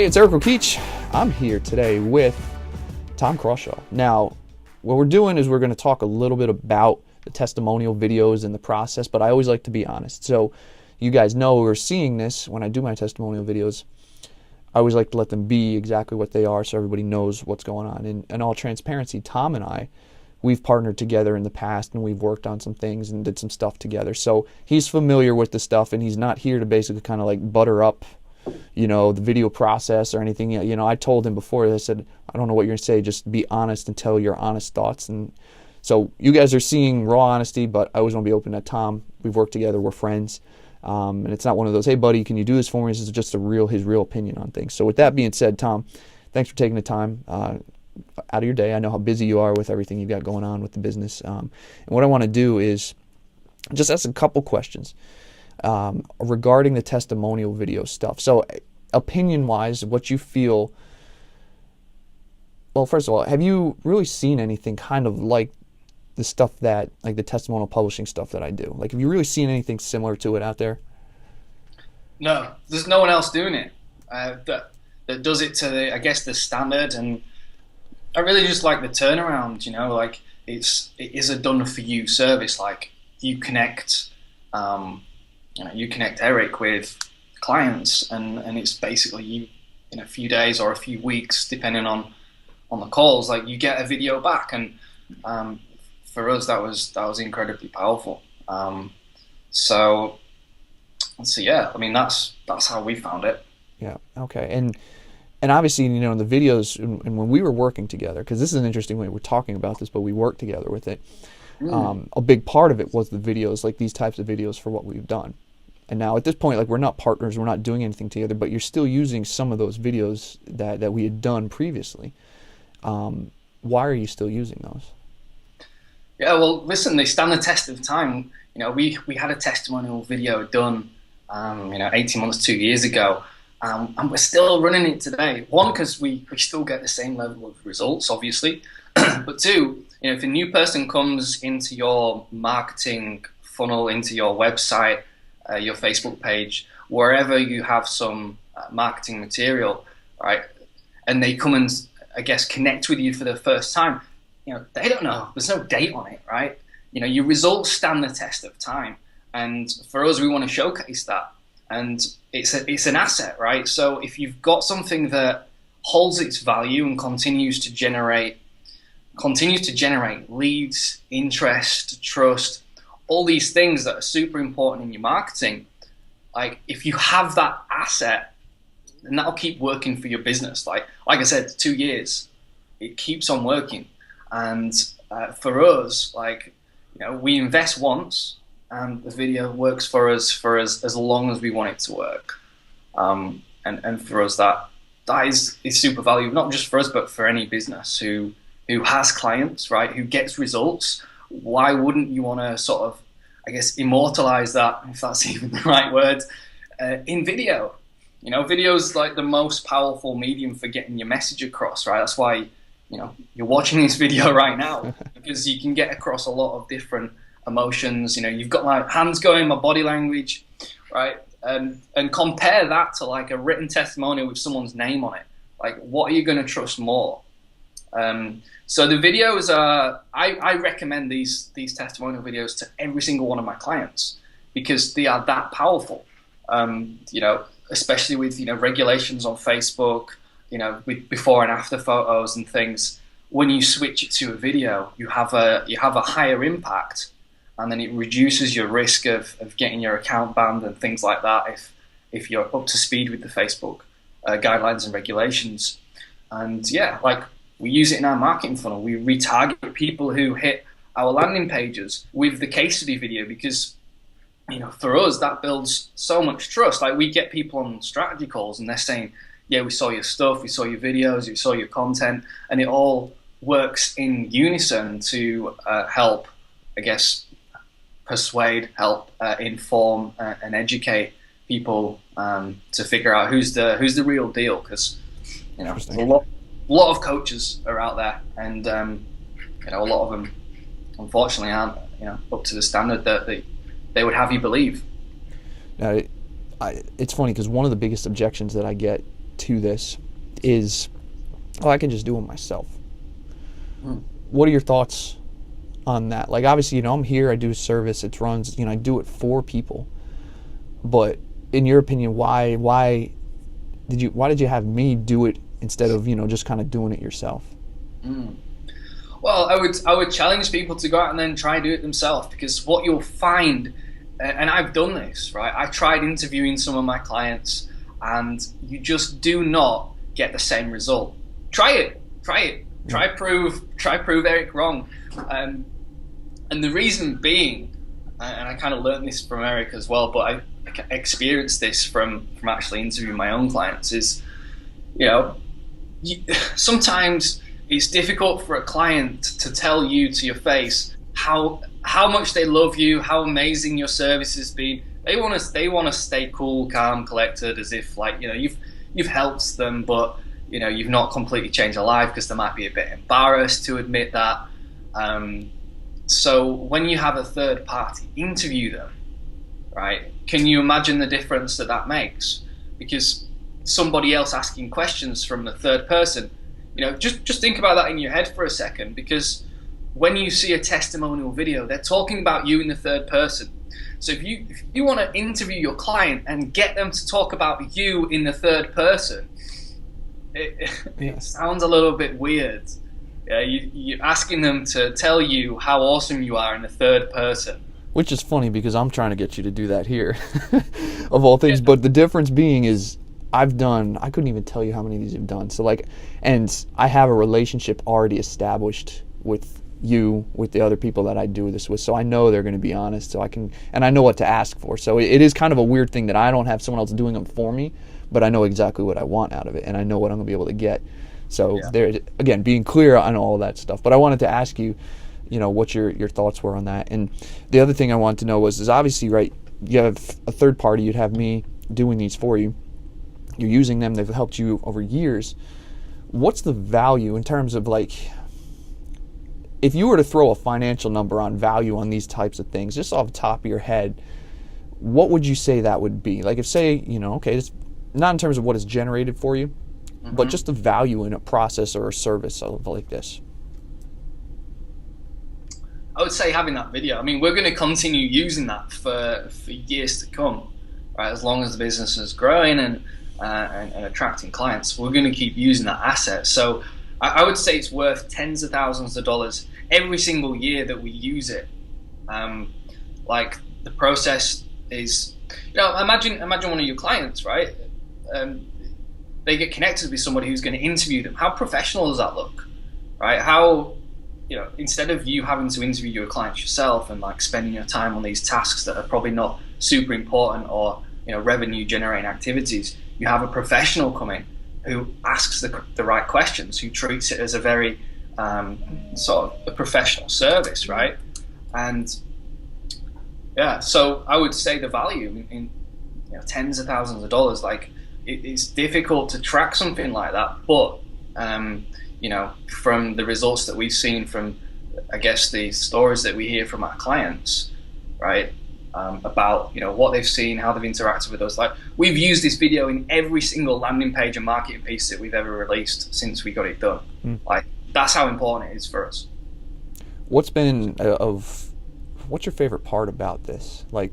Hey, it's Eric O'Keeche. I'm here today with Tom Crawshaw. Now, what we're doing is we're going to talk a little bit about the testimonial videos and the process, but I always like to be honest. So you guys know who are seeing this when I do my testimonial videos. I always like to let them be exactly what they are so everybody knows what's going on. In all transparency, Tom and I, we've partnered together in the past and we've worked on some things and did some stuff together. So he's familiar with the stuff and he's not here to basically kind of like butter up the video process or anything. I told him before, I said, I don't know what you're going to say, just be honest and tell your honest thoughts. And so you guys are seeing raw honesty, but I always want to be open to Tom. We've worked together, we're friends. And it's not one of those, hey buddy, can you do this for me? This is just his real opinion on things. So with that being said, Tom, thanks for taking the time out of your day. I know how busy you are with everything you've got going on with the business. And what I want to do is just ask a couple questions regarding the testimonial video stuff. So opinion-wise, what you feel, well, first of all, have you really seen anything kind of like the stuff that, like the testimonial publishing stuff that I do? Like, have you really seen anything similar to it out there? No, there's no one else doing it that does it to the standard, and I really just like the turnaround. Like it is a done for you service. Like you connect Eric with clients, and it's basically you in a few days or a few weeks, depending on the calls. Like you get a video back, and for us that was incredibly powerful. So yeah, I mean that's how we found it. Yeah. Okay. And obviously, in the videos, and when we were working together, because this is an interesting way we're talking about this, but we worked together with it. A big part of it was the videos, like these types of videos for what we've done. And now at this point, like we're not partners, we're not doing anything together, but you're still using some of those videos that we had done previously. Why are you still using those? Yeah, well, listen, they stand the test of time. We had a testimonial video done, 18 months, 2 years ago. And we're still running it today. One, because we still get the same level of results, obviously. But two, if a new person comes into your marketing funnel, into your website, your Facebook page, wherever you have some marketing material, right, and they come and, connect with you for the first time, they don't know. There's no date on it, right? Your results stand the test of time. And for us, we want to showcase that. And it's an asset, right? So if you've got something that holds its value and continues to generate leads, interest, trust, all these things that are super important in your marketing, like if you have that asset, then that'll keep working for your business. Like I said, 2 years, it keeps on working. And for us, we invest once, and the video works for us as long as we want it to work. And for us, that is super valuable, not just for us, but for any business who has clients, right, who gets results. Why wouldn't you want to sort of, immortalize that, if that's even the right word, in video? Video is like the most powerful medium for getting your message across, right? That's why, you're watching this video right now, because you can get across a lot of different emotions. You've got my hands going, my body language, right? And compare that to like a written testimonial with someone's name on it. Like, what are you going to trust more? So the videos I recommend these testimonial videos to every single one of my clients, because they are that powerful. Especially with regulations on Facebook, with before and after photos and things. When you switch it to a video, you have a higher impact, and then it reduces your risk of getting your account banned and things like that if you're up to speed with the Facebook guidelines and regulations. And yeah, like we use it in our marketing funnel. We retarget people who hit our landing pages with the case study video, because for us that builds so much trust. Like we get people on strategy calls and they're saying, yeah, we saw your stuff, we saw your videos, we saw your content, and it all works in unison to help, persuade, help inform and educate people to figure out who's the real deal. Because there's a lot of coaches are out there, and a lot of them unfortunately aren't up to the standard that they would have you believe. Now, it's funny because one of the biggest objections that I get to this is, oh, I can just do it myself. Mm. What are your thoughts on that? Like, obviously, I'm here, I do a service, it runs, I do it for people. But in your opinion, why did you have me do it instead of, just kind of doing it yourself? Mm. Well, I would challenge people to go out and then try and do it themselves, because what you'll find, and I've done this, right? I tried interviewing some of my clients, and you just do not get the same result. Try it. Try prove Eric wrong. And the reason being, and I kind of learned this from Eric as well, but I experienced this from actually interviewing my own clients, is, sometimes it's difficult for a client to tell you to your face how much they love you, how amazing your service has been. They want to stay cool, calm, collected, as if you've helped them, but you've not completely changed their life, because they might be a bit embarrassed to admit that. So when you have a third party interview them, right? Can you imagine the difference that makes? Because somebody else asking questions from the third person, just think about that in your head for a second, because when you see a testimonial video, they're talking about you in the third person. So if you want to interview your client and get them to talk about you in the third person, it sounds a little bit weird. Yeah, you're asking them to tell you how awesome you are in the third person. Which is funny, because I'm trying to get you to do that here, of all things. But the difference being is, I couldn't even tell you how many of these you've done. So and I have a relationship already established with you, with the other people that I do this with. So I know they're going to be honest. And I know what to ask for. So it is kind of a weird thing that I don't have someone else doing them for me, but I know exactly what I want out of it, and I know what I'm going to be able to get. So there, again, being clear on all of that stuff. But I wanted to ask you, what your thoughts were on that. And the other thing I wanted to know is obviously, right, you have a third party, you'd have me doing these for you. You're using them, they've helped you over years. What's the value in terms of, if you were to throw a financial number on value on these types of things, just off the top of your head, what would you say that would be? Like, if say, okay, it's not in terms of what it's generated for you, but just the value in a process or a service like this. I would say having that video. I mean, we're going to continue using that for years to come, right? As long as the business is growing and attracting clients, we're going to keep using that asset. So I would say it's worth tens of thousands of dollars every single year that we use it. The process is, imagine one of your clients, right? They get connected with somebody who's going to interview them. How professional does that look, right? How, instead of you having to interview your clients yourself and spending your time on these tasks that are probably not super important or revenue generating activities, you have a professional come in who asks the right questions, who treats it as a very sort of a professional service, right? And so I would say the value in tens of thousands of dollars. It's difficult to track something like that, but from the results that we've seen from, I guess, the stories that we hear from our clients, right, about what they've seen, how they've interacted with us. We've used this video in every single landing page and marketing piece that we've ever released since we got it done. That's how important it is for us. What's your favorite part about this? What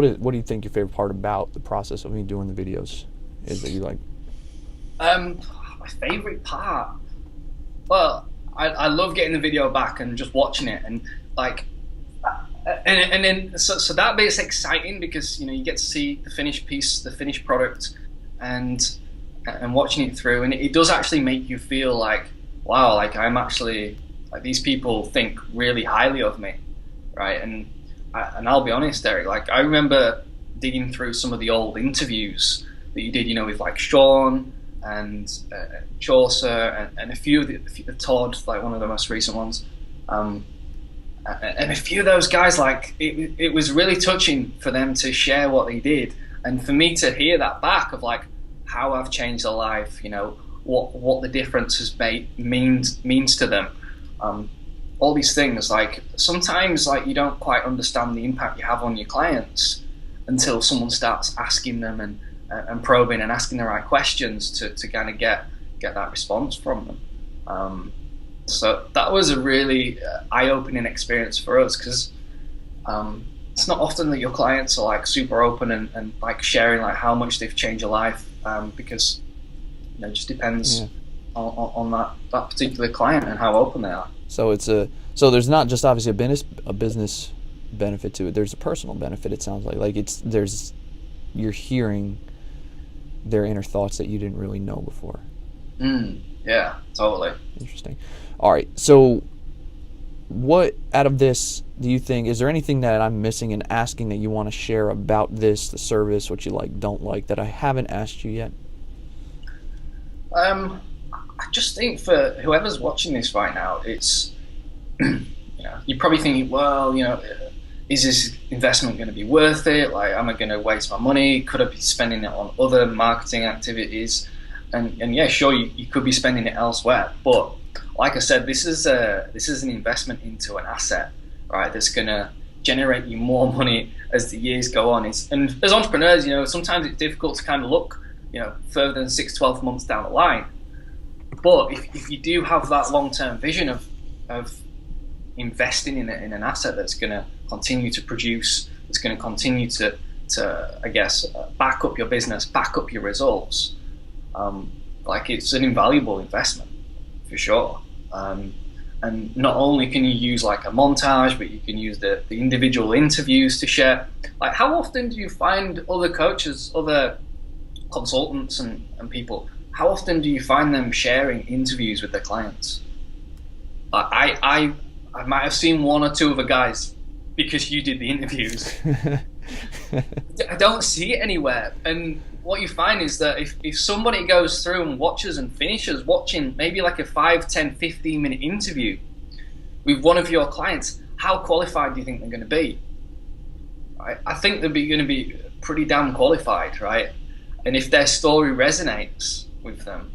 do you think your favorite part about the process of me doing the videos is that you like? My favorite part, well, I love getting the video back and just watching it, and then so that bit's exciting, because you get to see the finished piece, the finished product, and watching it through, and it does actually make you feel wow, I'm actually, these people think really highly of me, right? And I'll be honest, Eric, I remember digging through some of the old interviews that you did, with Sean and Chaucer and a few of the Todd, one of the most recent ones, and a few of those guys, it was really touching for them to share what they did, and for me to hear that back of how I've changed their life, what the difference has means to them. All these things, sometimes you don't quite understand the impact you have on your clients until someone starts asking them and and probing and asking the right questions to kind of get that response from them. So that was a really eye-opening experience for us, because it's not often that your clients are like super open and like sharing like how much they've changed your life, because it just depends on that particular client and how open they are. So so there's not just obviously a business benefit to it. There's a personal benefit. It sounds like you're hearing their inner thoughts that you didn't really know before. Yeah, totally. Interesting. All right. So what out of this do you think, is there anything that I'm missing in asking that you want to share about this, the service, what you like, don't like, that I haven't asked you yet? I just think for whoever's watching this right now, it's you're probably thinking, well, is this investment going to be worth it? Like, am I going to waste my money? Could I be spending it on other marketing activities? And yeah, sure, you could be spending it elsewhere. But like I said, this is an investment into an asset, right? That's going to generate you more money as the years go on. And as entrepreneurs, sometimes it's difficult to kind of look, further than 6-12 months down the line. But if you do have that long-term vision of investing in an asset that's going to continue to produce, that's going to continue to I guess, back up your business, back up your results, like, it's an invaluable investment for sure. And not only can you use like a montage, but you can use the individual interviews to share. Like, how often do you find other coaches, other consultants and people, how often do you find them sharing interviews with their clients? I might have seen one or two other guys because you did the interviews. I don't see it anywhere. And what you find is that if somebody goes through and watches and finishes watching maybe like a 5, 10, 15-minute interview with one of your clients, how qualified do you think they're going to be? Right? I think they're going to be pretty damn qualified, right? And if their story resonates with them,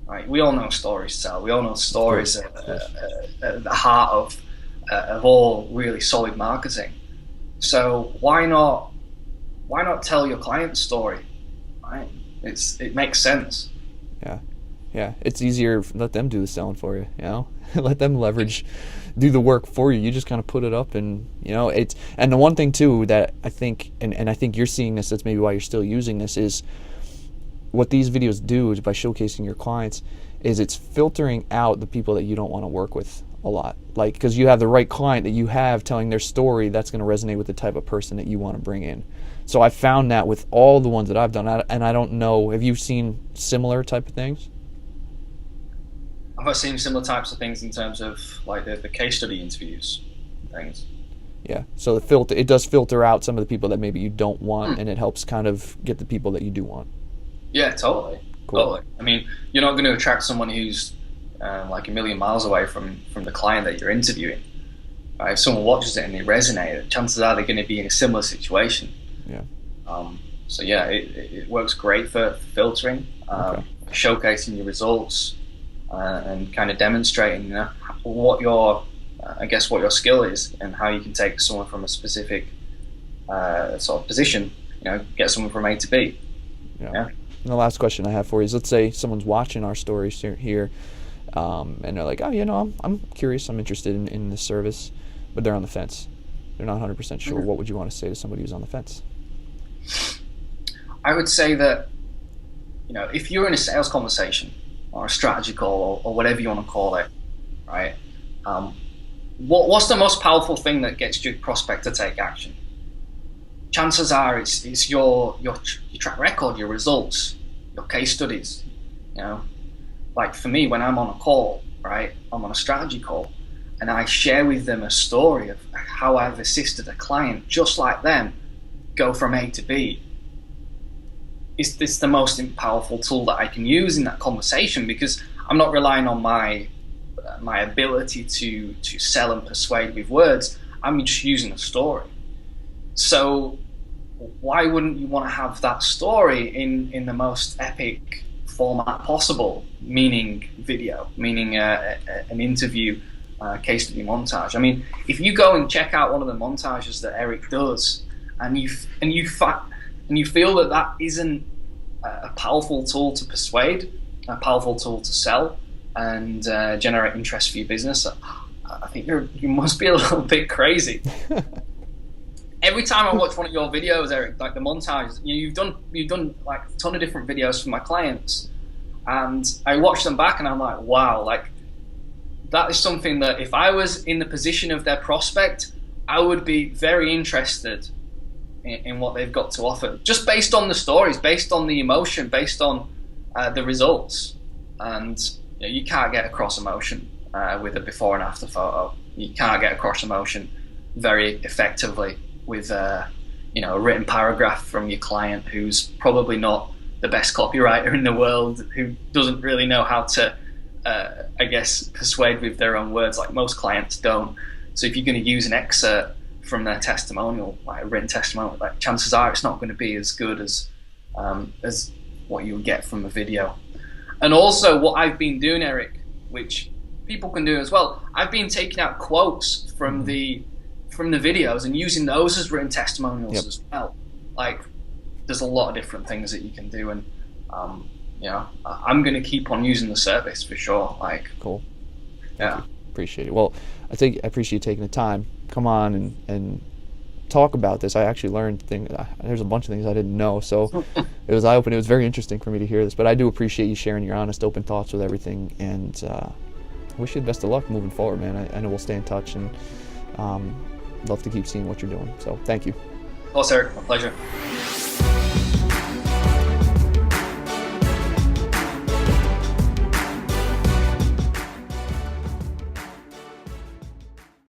right? We all know stories sell. We all know stories at the heart of all really solid marketing. So why not tell your client's story? Right? It makes sense. Yeah. It's easier. Let them do the selling for you. Let them do the work for you. You just kind of put it up, and it's. And the one thing too that I think, and I think you're seeing this, that's maybe why you're still using this, is what these videos do is, by showcasing your clients, is it's filtering out the people that you don't want to work with a lot. Like, because you have the right client that you have telling their story, that's going to resonate with the type of person that you want to bring in. So I found that with all the ones that I've done, and I don't know, have you seen similar type of things? I've seen similar types of things in terms of like the case study interviews things. Yeah, so it does filter out some of the people that maybe you don't want, and it helps kind of get the people that you do want. Yeah, totally. Cool. Totally. I mean, you're not going to attract someone who's like a million miles away from the client that you're interviewing. Right? If someone watches it and they resonate, chances are they're going to be in a similar situation. Yeah. So yeah, it works great for filtering, showcasing your results, and kind of demonstrating what your skill is and how you can take someone from a specific sort of position, get someone from A to B. Yeah. And the last question I have for you is, let's say someone's watching our stories here, and they're like, oh, I'm curious, I'm interested in this service, but they're on the fence. They're not 100% sure. What would you want to say to somebody who's on the fence? I would say that, if you're in a sales conversation or a strategy call or whatever you want to call it, right? What's the most powerful thing that gets your prospect to take action? Chances are it's your track record, your results, your case studies. Like for me, when I'm on a call, right, I'm on a strategy call, and I share with them a story of how I've assisted a client just like them go from A to B. It's the most powerful tool that I can use in that conversation, because I'm not relying on my ability to sell and persuade with words. I'm just using a story. So why wouldn't you want to have that story in the most epic format possible, meaning video, meaning an interview, case study montage? I mean, if you go and check out one of the montages that Eric does, and you feel that isn't a powerful tool to persuade, a powerful tool to sell, and generate interest for your business. I think you must be a little bit crazy. Every time I watch one of your videos, Eric, like the montages, you've done like a ton of different videos for my clients, and I watch them back and I'm like, wow, like that is something that if I was in the position of their prospect, I would be very interested in what they've got to offer, just based on the stories, based on the emotion, based on the results. And you can't get across emotion with a before and after photo. You can't get across emotion very effectively with a written paragraph from your client who's probably not the best copywriter in the world, who doesn't really know how to I guess persuade with their own words, like most clients don't. So if you're going to use an excerpt from their testimonial, like a written testimonial, like chances are it's not going to be as good as what you would get from a video. And also what I've been doing, Eric, which people can do as well, I've been taking out quotes from the videos and using those as written testimonials as well. Like there's a lot of different things that you can do, and I'm going to keep on using the service for sure. Like, cool. Yeah. Appreciate it. Well, I appreciate you taking the time. Come on and talk about this. I actually learned things. There's a bunch of things I didn't know, so it was eye-opening. It was very interesting for me to hear this. But I do appreciate you sharing your honest, open thoughts with everything, and wish you the best of luck moving forward, man. I know we'll stay in touch, and love to keep seeing what you're doing. So thank you. Of course, Eric. My pleasure.